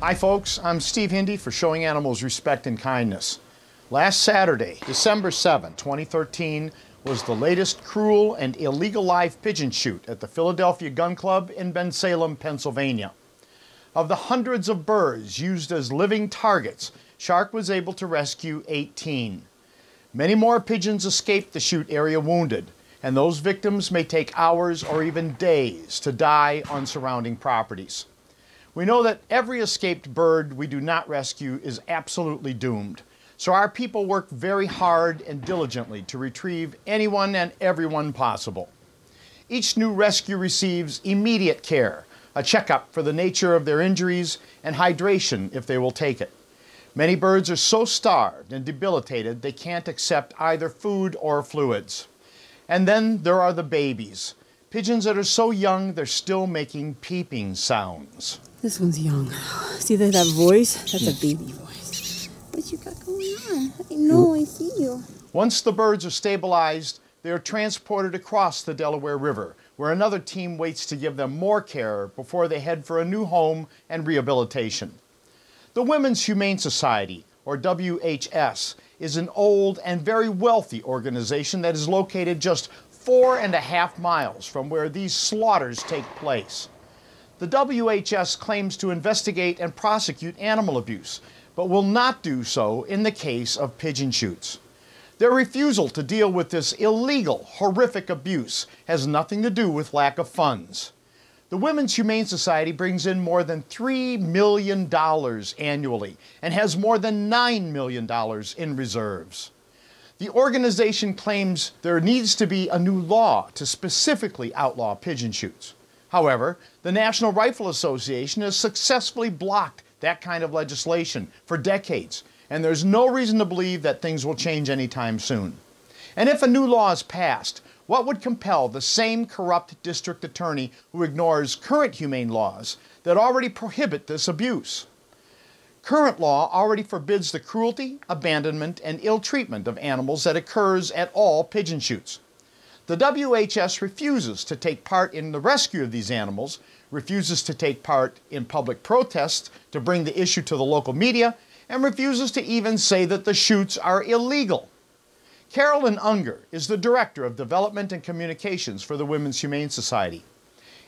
Hi folks, I'm Steve Hindy for Showing Animals Respect and Kindness. Last Saturday, December 7, 2013, was the latest cruel and illegal live pigeon shoot at the Philadelphia Gun Club in Bensalem, Pennsylvania. Of the hundreds of birds used as living targets, Shark was able to rescue 18. Many more pigeons escaped the shoot area wounded, and those victims may take hours or even days to die on surrounding properties. We know that every escaped bird we do not rescue is absolutely doomed, so our people work very hard and diligently to retrieve anyone and everyone possible. Each new rescue receives immediate care, a checkup for the nature of their injuries, and hydration if they will take it. Many birds are so starved and debilitated they can't accept either food or fluids. And then there are the babies. Pigeons that are so young they're still making peeping sounds. This one's young. See that voice? That's a baby voice. What you got going on? I know, I see you. Once the birds are stabilized, they are transported across the Delaware River, where another team waits to give them more care before they head for a new home and rehabilitation. The Women's Humane Society, or WHS, is an old and very wealthy organization that is located just 4.5 miles from where these slaughters take place. The WHS claims to investigate and prosecute animal abuse, but will not do so in the case of pigeon shoots. Their refusal to deal with this illegal, horrific abuse has nothing to do with lack of funds. The Women's Humane Society brings in more than $3 million annually and has more than $9 million in reserves. The organization claims there needs to be a new law to specifically outlaw pigeon shoots. However, the National Rifle Association has successfully blocked that kind of legislation for decades, and there's no reason to believe that things will change anytime soon. And if a new law is passed, what would compel the same corrupt district attorney who ignores current humane laws that already prohibit this abuse? Current law already forbids the cruelty, abandonment, and ill treatment of animals that occurs at all pigeon shoots. The WHS refuses to take part in the rescue of these animals, refuses to take part in public protests to bring the issue to the local media, and refuses to even say that the shoots are illegal. Carolyn Unger is the Director of Development and Communications for the Women's Humane Society.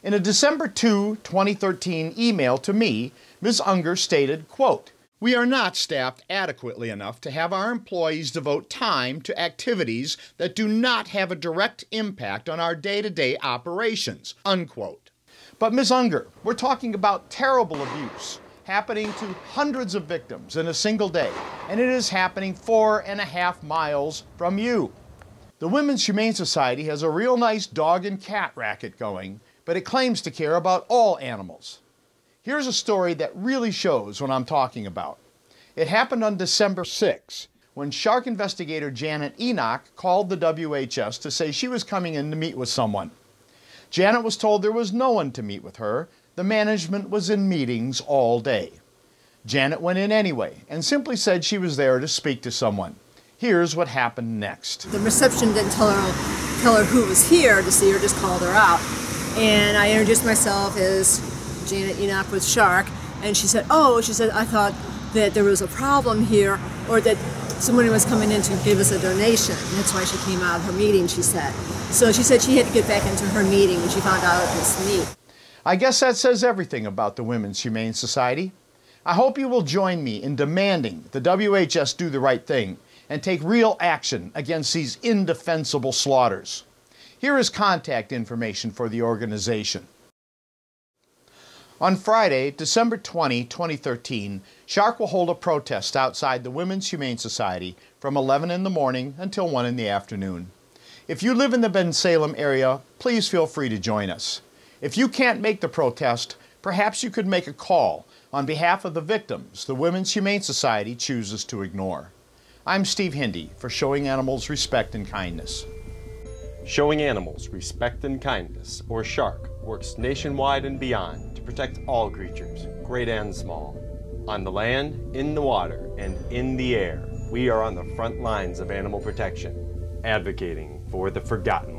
In a December 2, 2013 email to me, Ms. Unger stated, quote, "We are not staffed adequately enough to have our employees devote time to activities that do not have a direct impact on our day-to-day operations," unquote. But Ms. Unger, we're talking about terrible abuse happening to hundreds of victims in a single day, and it is happening 4.5 miles from you. The Women's Humane Society has a real nice dog and cat racket going, but it claims to care about all animals. Here's a story that really shows what I'm talking about. It happened on December 6, when shark investigator Janet Enoch called the WHS to say she was coming in to meet with someone. Janet was told there was no one to meet with her. The management was in meetings all day. Janet went in anyway and simply said she was there to speak to someone. Here's what happened next. The reception didn't tell her who was here to see her, just called her out. And I introduced myself as Janet Enoch with Shark, and she said, I thought that there was a problem here, or that somebody was coming in to give us a donation. That's why she came out of her meeting, she said. So she said she had to get back into her meeting when she found out it was me. I guess that says everything about the Women's Humane Society. I hope you will join me in demanding the WHS do the right thing and take real action against these indefensible slaughters. Here is contact information for the organization. On Friday, December 20, 2013, Shark will hold a protest outside the Women's Humane Society from 11 in the morning until 1 in the afternoon. If you live in the Bensalem area, please feel free to join us. If you can't make the protest, perhaps you could make a call on behalf of the victims the Women's Humane Society chooses to ignore. I'm Steve Hindy for Showing Animals Respect and Kindness. Showing Animals Respect and Kindness, or SHARK, works nationwide and beyond to protect all creatures, great and small. On the land, in the water, and in the air, we are on the front lines of animal protection, advocating for the forgotten